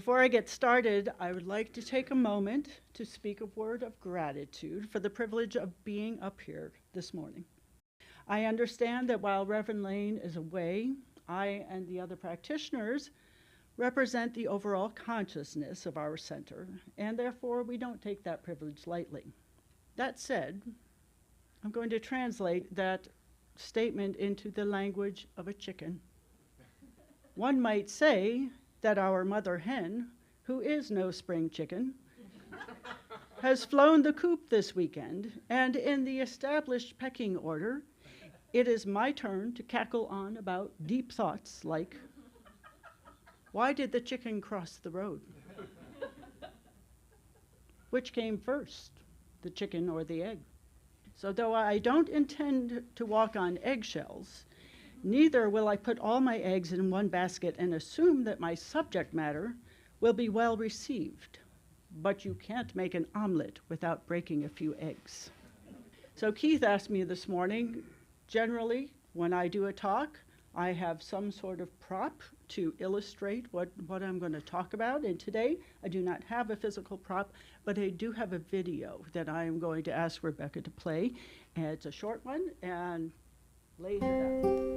Before I get started, I would like to take a moment to speak a word of gratitude for the privilege of being up here this morning. I understand that while Reverend Lane is away, I and the other practitioners represent the overall consciousness of our center, and therefore we don't take that privilege lightly. That said, I'm going to translate that statement into the language of a chicken. One might say that our mother hen, who is no spring chicken, has flown the coop this weekend, and in the established pecking order, it is my turn to cackle on about deep thoughts like, why did the chicken cross the road? Which came first, the chicken or the egg? So though I don't intend to walk on eggshells, neither will I put all my eggs in one basket and assume that my subject matter will be well received. But you can't make an omelet without breaking a few eggs. So Keith asked me this morning, generally, when I do a talk, I have some sort of prop to illustrate what I'm going to talk about. And today, I do not have a physical prop, but I do have a video that I am going to ask Rebecca to play. And it's a short one, and lays it out.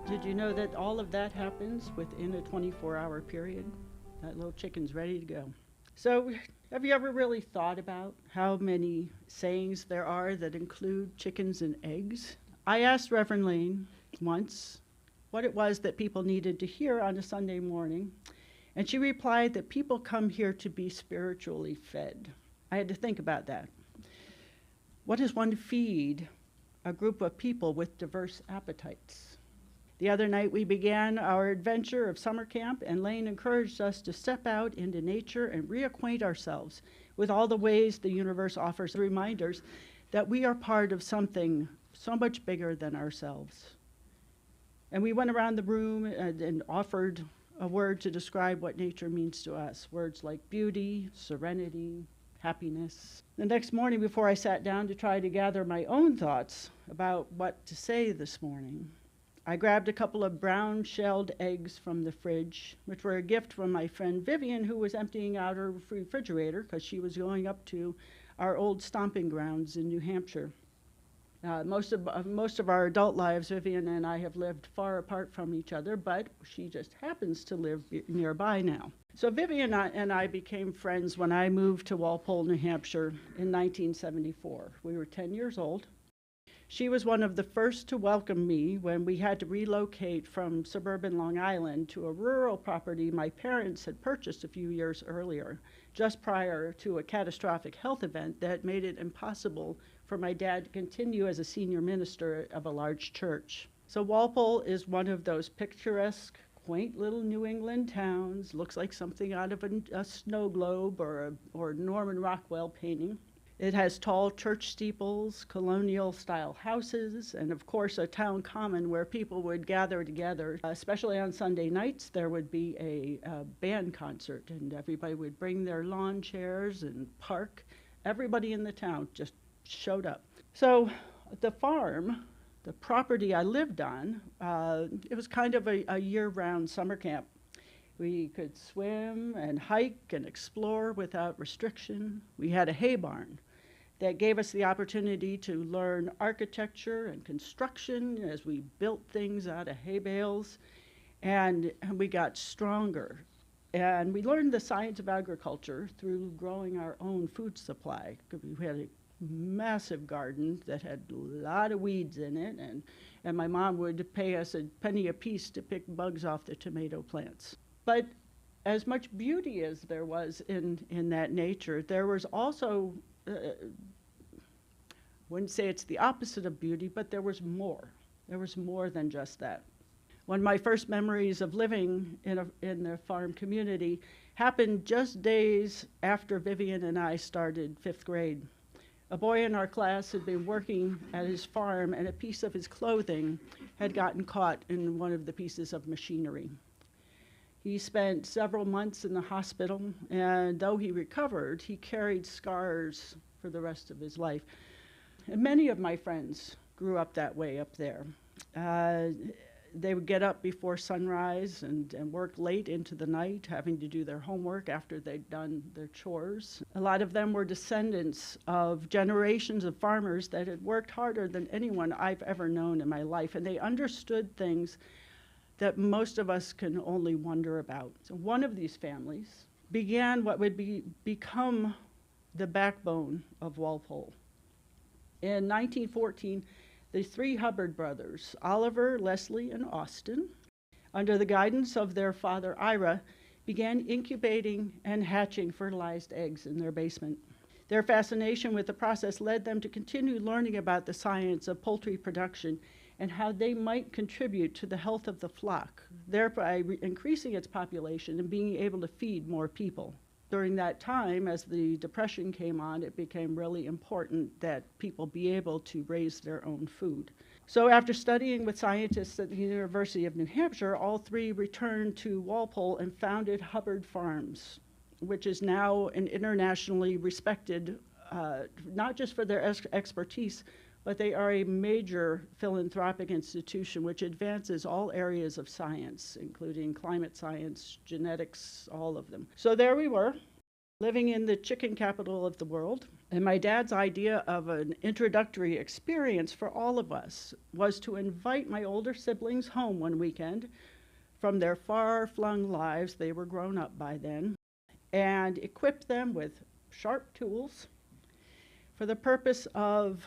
Did you know that all of that happens within a 24-hour period? That little chicken's ready to go. So have you ever really thought about how many sayings there are that include chickens and eggs? I asked Reverend Lane once what it was that people needed to hear on a Sunday morning, and she replied that people come here to be spiritually fed. I had to think about that. What does one feed a group of people with diverse appetites? The other night we began our adventure of summer camp, and Lane encouraged us to step out into nature and reacquaint ourselves with all the ways the universe offers reminders that we are part of something so much bigger than ourselves. And we went around the room and offered a word to describe what nature means to us, words like beauty, serenity, happiness. The next morning, before I sat down to try to gather my own thoughts about what to say this morning, I grabbed a couple of brown-shelled eggs from the fridge, which were a gift from my friend Vivian, who was emptying out her refrigerator because she was going up to our old stomping grounds in New Hampshire. Most of our adult lives, Vivian and I have lived far apart from each other, but she just happens to live nearby now. So Vivian and I became friends when I moved to Walpole, New Hampshire in 1974. We were 10 years old. She was one of the first to welcome me when we had to relocate from suburban Long Island to a rural property my parents had purchased a few years earlier, just prior to a catastrophic health event that made it impossible for my dad to continue as a senior minister of a large church. So Walpole is one of those picturesque, quaint little New England towns, looks like something out of a snow globe or Norman Rockwell painting. It has tall church steeples, colonial-style houses, and of course a town common where people would gather together. Especially on Sunday nights, there would be a band concert, and everybody would bring their lawn chairs and park. Everybody in the town just showed up. So the farm The property I lived on, it was kind of a year-round summer camp. We could swim and hike and explore without restriction. We had a hay barn that gave us the opportunity to learn architecture and construction as we built things out of hay bales, and we got stronger. And we learned the science of agriculture through growing our own food supply. We had a massive garden that had a lot of weeds in it, and my mom would pay us a penny apiece to pick bugs off the tomato plants. But as much beauty as there was in that nature, there was also, wouldn't say it's the opposite of beauty, but there was more. There was more than just that. One of my first memories of living in the farm community happened just days after Vivian and I started 5th grade. A boy in our class had been working at his farm, and a piece of his clothing had gotten caught in one of the pieces of machinery. He spent several months in the hospital, and though he recovered, he carried scars for the rest of his life. And many of my friends grew up that way up there. They would get up before sunrise and work late into the night, having to do their homework after they'd done their chores. A lot of them were descendants of generations of farmers that had worked harder than anyone I've ever known in my life, and they understood things that most of us can only wonder about. So one of these families began what would become the backbone of Walpole. In 1914, the 3 Hubbard brothers, Oliver, Leslie, and Austin, under the guidance of their father Ira, began incubating and hatching fertilized eggs in their basement. Their fascination with the process led them to continue learning about the science of poultry production and how they might contribute to the health of the flock, thereby increasing its population and being able to feed more people. During that time, as the Depression came on, it became really important that people be able to raise their own food. So after studying with scientists at the University of New Hampshire, all 3 returned to Walpole and founded Hubbard Farms, which is now an internationally respected, not just for their expertise, but they are a major philanthropic institution which advances all areas of science, including climate science, genetics, all of them. So there we were, living in the chicken capital of the world, and my dad's idea of an introductory experience for all of us was to invite my older siblings home one weekend from their far-flung lives, they were grown up by then, and equip them with sharp tools for the purpose of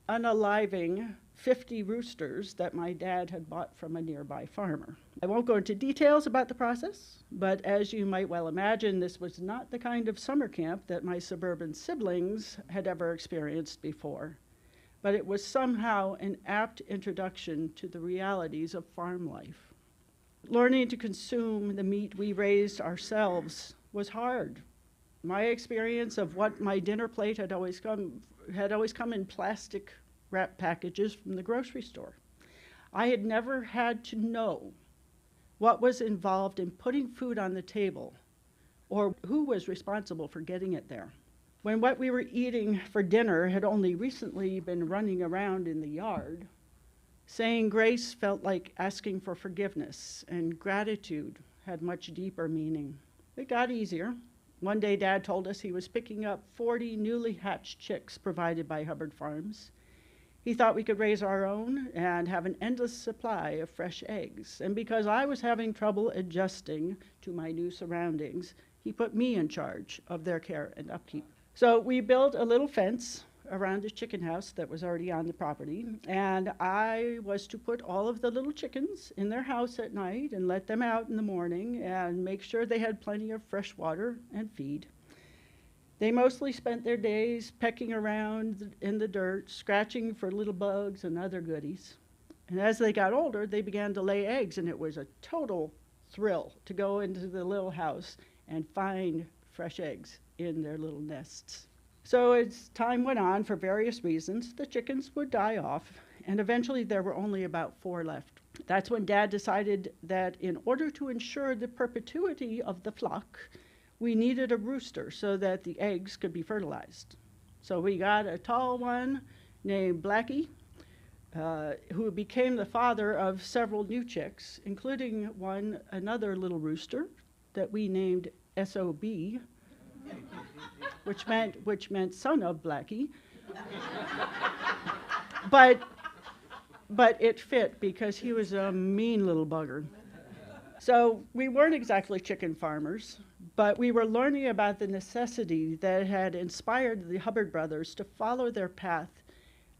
unaliving 50 roosters that my dad had bought from a nearby farmer. I won't go into details about the process, but as you might well imagine, this was not the kind of summer camp that my suburban siblings had ever experienced before, but it was somehow an apt introduction to the realities of farm life. Learning to consume the meat we raised ourselves was hard. My experience of what my dinner plate had always come in plastic wrap packages from the grocery store. I had never had to know what was involved in putting food on the table or who was responsible for getting it there. When what we were eating for dinner had only recently been running around in the yard, saying grace felt like asking for forgiveness, and gratitude had much deeper meaning. It got easier. One day Dad told us he was picking up 40 newly hatched chicks provided by Hubbard Farms. He thought we could raise our own and have an endless supply of fresh eggs. And because I was having trouble adjusting to my new surroundings, he put me in charge of their care and upkeep. So we built a little fence around a chicken house that was already on the property, and I was to put all of the little chickens in their house at night and let them out in the morning and make sure they had plenty of fresh water and feed. They mostly spent their days pecking around in the dirt, scratching for little bugs and other goodies. And as they got older, they began to lay eggs, and it was a total thrill to go into the little house and find fresh eggs in their little nests. So as time went on, for various reasons, the chickens would die off, and eventually there were only about 4 left. That's when Dad decided that in order to ensure the perpetuity of the flock, we needed a rooster so that the eggs could be fertilized. So we got a tall one named Blackie, who became the father of several new chicks, including another little rooster that we named SOB, which meant son of Blackie. But it fit because he was a mean little bugger. So we weren't exactly chicken farmers, but we were learning about the necessity that had inspired the Hubbard brothers to follow their path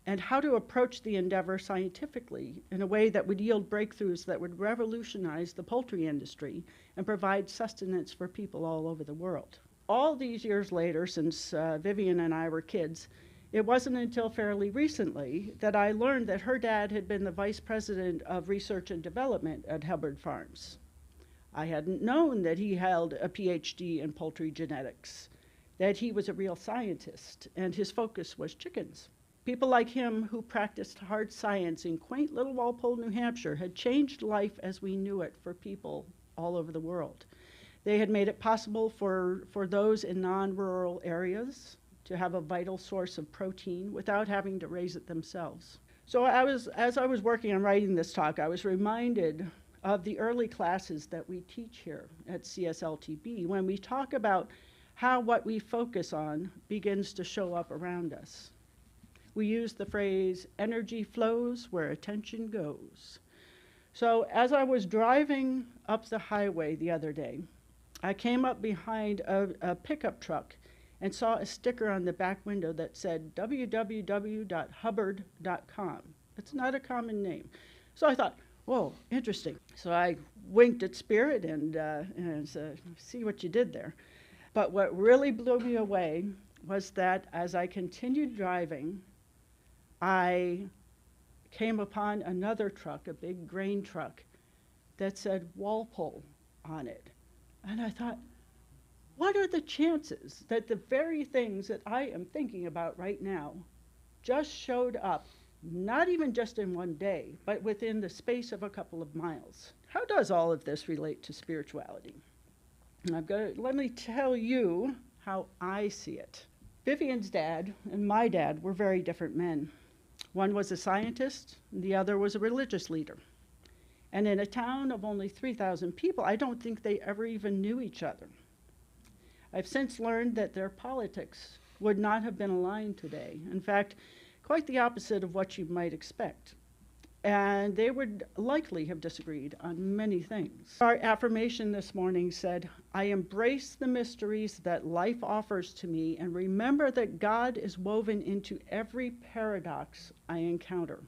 and how to approach the endeavor scientifically in a way that would yield breakthroughs that would revolutionize the poultry industry and provide sustenance for people all over the world. All these years later, since Vivian and I were kids, it wasn't until fairly recently that I learned that her dad had been the vice president of research and development at Hubbard Farms. I hadn't known that he held a PhD in poultry genetics, that he was a real scientist, and his focus was chickens. People like him who practiced hard science in quaint little Walpole, New Hampshire, had changed life as we knew it for people all over the world. They had made it possible for those in non-rural areas to have a vital source of protein without having to raise it themselves. So as I was working on writing this talk, I was reminded of the early classes that we teach here at CSLTB when we talk about how what we focus on begins to show up around us. We use the phrase, energy flows where attention goes. So as I was driving up the highway the other day, I came up behind a pickup truck and saw a sticker on the back window that said www.hubbard.com. It's not a common name. So I thought, whoa, interesting. So I winked at Spirit and said, see what you did there. But what really blew me away was that as I continued driving, I came upon another truck, a big grain truck, that said Walpole on it. And I thought, what are the chances that the very things that I am thinking about right now just showed up, not even just in one day, but within the space of a couple of miles? How does all of this relate to spirituality? Let me tell you how I see it. Vivian's dad and my dad were very different men. One was a scientist, and the other was a religious leader. And in a town of only 3,000 people, I don't think they ever even knew each other. I've since learned that their politics would not have been aligned today. In fact, quite the opposite of what you might expect. And they would likely have disagreed on many things. Our affirmation this morning said, I embrace the mysteries that life offers to me and remember that God is woven into every paradox I encounter.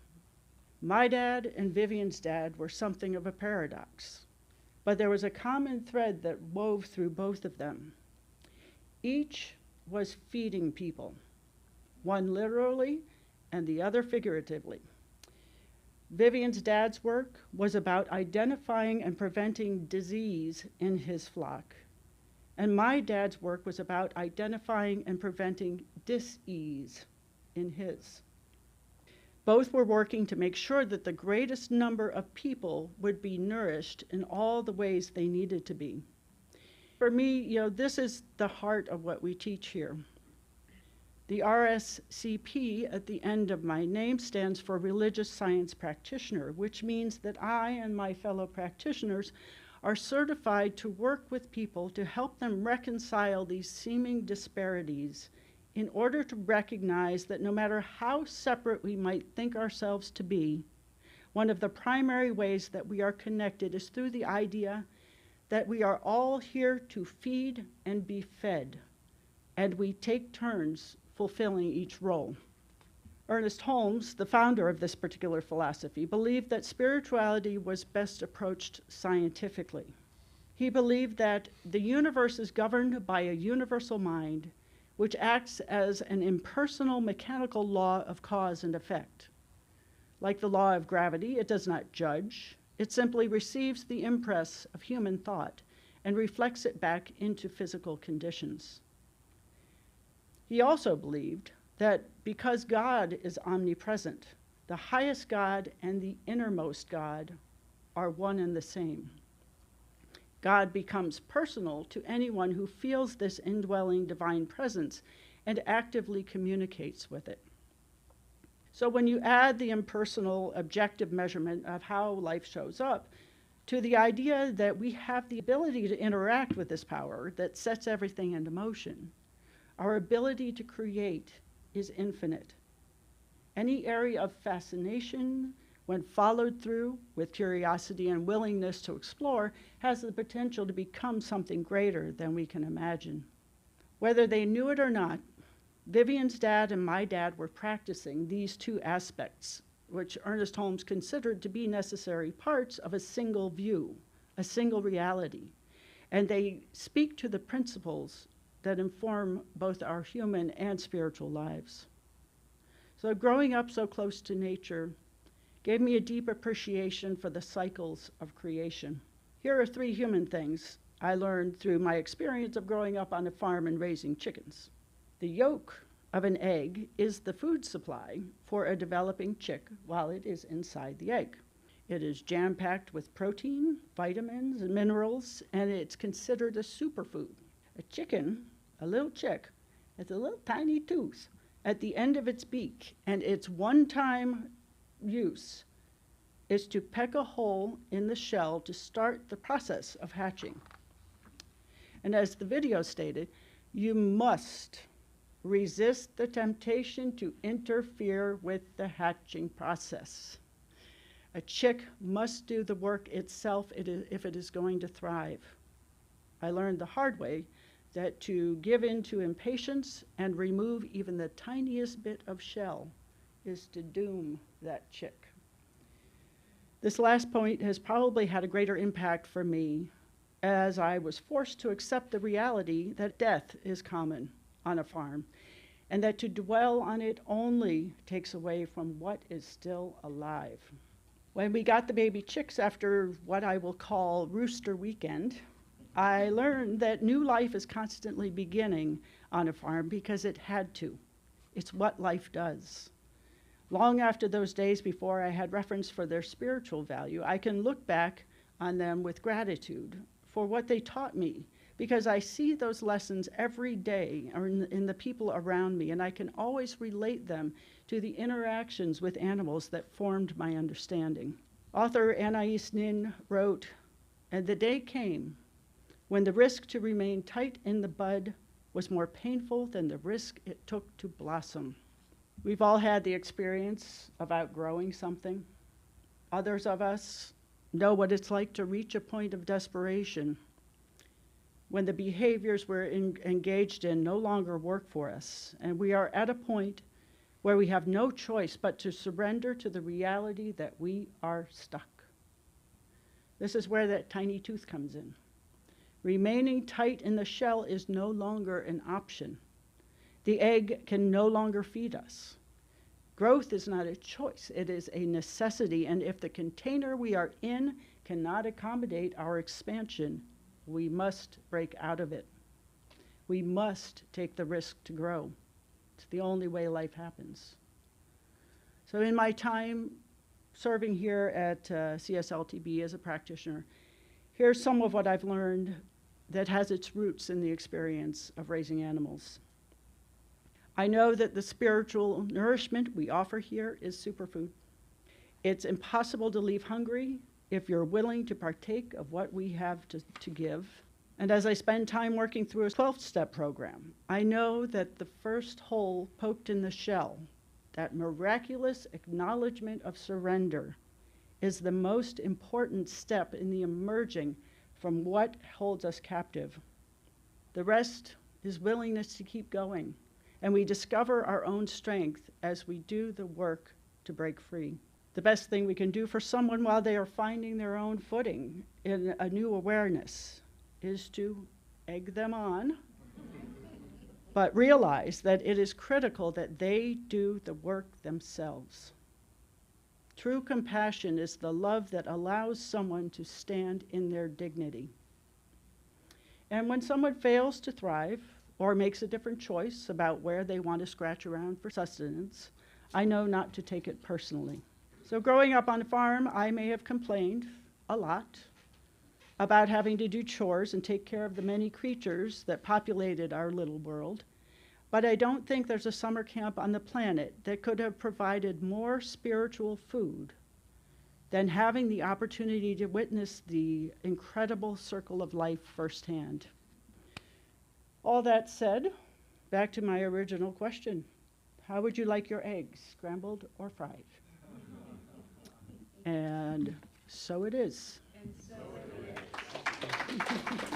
My dad and Vivian's dad were something of a paradox, but there was a common thread that wove through both of them. Each was feeding people, one literally and the other figuratively. Vivian's dad's work was about identifying and preventing disease in his flock, and my dad's work was about identifying and preventing dis-ease in his. Both were working to make sure that the greatest number of people would be nourished in all the ways they needed to be. For me, this is the heart of what we teach here. The RScP at the end of my name stands for Religious Science Practitioner, which means that I and my fellow practitioners are certified to work with people to help them reconcile these seeming disparities in order to recognize that no matter how separate we might think ourselves to be, one of the primary ways that we are connected is through the idea that we are all here to feed and be fed, and we take turns fulfilling each role. Ernest Holmes, the founder of this particular philosophy, believed that spirituality was best approached scientifically. He believed that the universe is governed by a universal mind which acts as an impersonal mechanical law of cause and effect. Like the law of gravity, it does not judge. It simply receives the impress of human thought and reflects it back into physical conditions. He also believed that because God is omnipresent, the highest God and the innermost God are one and the same. God becomes personal to anyone who feels this indwelling divine presence and actively communicates with it. So when you add the impersonal, objective measurement of how life shows up to the idea that we have the ability to interact with this power that sets everything into motion, our ability to create is infinite. Any area of fascination, when followed through with curiosity and willingness to explore, has the potential to become something greater than we can imagine. Whether they knew it or not, Vivian's dad and my dad were practicing these two aspects, which Ernest Holmes considered to be necessary parts of a single view, a single reality. And they speak to the principles that inform both our human and spiritual lives. So growing up so close to nature gave me a deep appreciation for the cycles of creation. Here are 3 human things I learned through my experience of growing up on a farm and raising chickens. The yolk of an egg is the food supply for a developing chick while it is inside the egg. It is jam-packed with protein, vitamins, and minerals, and it's considered a superfood. A chicken, a little chick, has a little tiny tooth at the end of its beak, and its one-time use is to peck a hole in the shell to start the process of hatching. And as the video stated, you must resist the temptation to interfere with the hatching process. A chick must do the work itself if it is going to thrive. I learned the hard way that to give in to impatience and remove even the tiniest bit of shell is to doom that chick. This last point has probably had a greater impact for me as I was forced to accept the reality that death is common on a farm, and that to dwell on it only takes away from what is still alive. When we got the baby chicks after what I will call rooster weekend, I learned that new life is constantly beginning on a farm because it had to. It's what life does. Long after those days before I had reference for their spiritual value, I can look back on them with gratitude for what they taught me, because I see those lessons every day in the people around me, and I can always relate them to the interactions with animals that formed my understanding. Author Anais Nin wrote, "And the day came when the risk to remain tight in the bud was more painful than the risk it took to blossom." We've all had the experience of outgrowing something. Others of us know what it's like to reach a point of desperation when the behaviors we're engaged in no longer work for us, and we are at a point where we have no choice but to surrender to the reality that we are stuck. This is where that tiny tooth comes in. Remaining tight in the shell is no longer an option. The egg can no longer feed us. Growth is not a choice, it is a necessity, and if the container we are in cannot accommodate our expansion, we must break out of it. We must take the risk to grow. It's the only way life happens. So in my time serving here at CSLTB as a practitioner, here's some of what I've learned that has its roots in the experience of raising animals. I know that the spiritual nourishment we offer here is superfood. It's impossible to leave hungry if you're willing to partake of what we have to give. And as I spend time working through a 12-step program, I know that the first hole poked in the shell, that miraculous acknowledgement of surrender, is the most important step in the emerging from what holds us captive. The rest is willingness to keep going, and we discover our own strength as we do the work to break free. The best thing we can do for someone while they are finding their own footing in a new awareness is to egg them on, but realize that it is critical that they do the work themselves. True compassion is the love that allows someone to stand in their dignity. And when someone fails to thrive or makes a different choice about where they want to scratch around for sustenance, I know not to take it personally. So growing up on a farm, I may have complained a lot about having to do chores and take care of the many creatures that populated our little world. But I don't think there's a summer camp on the planet that could have provided more spiritual food than having the opportunity to witness the incredible circle of life firsthand. All that said, back to my original question. How would you like your eggs, scrambled or fried? And so it is. And so it is.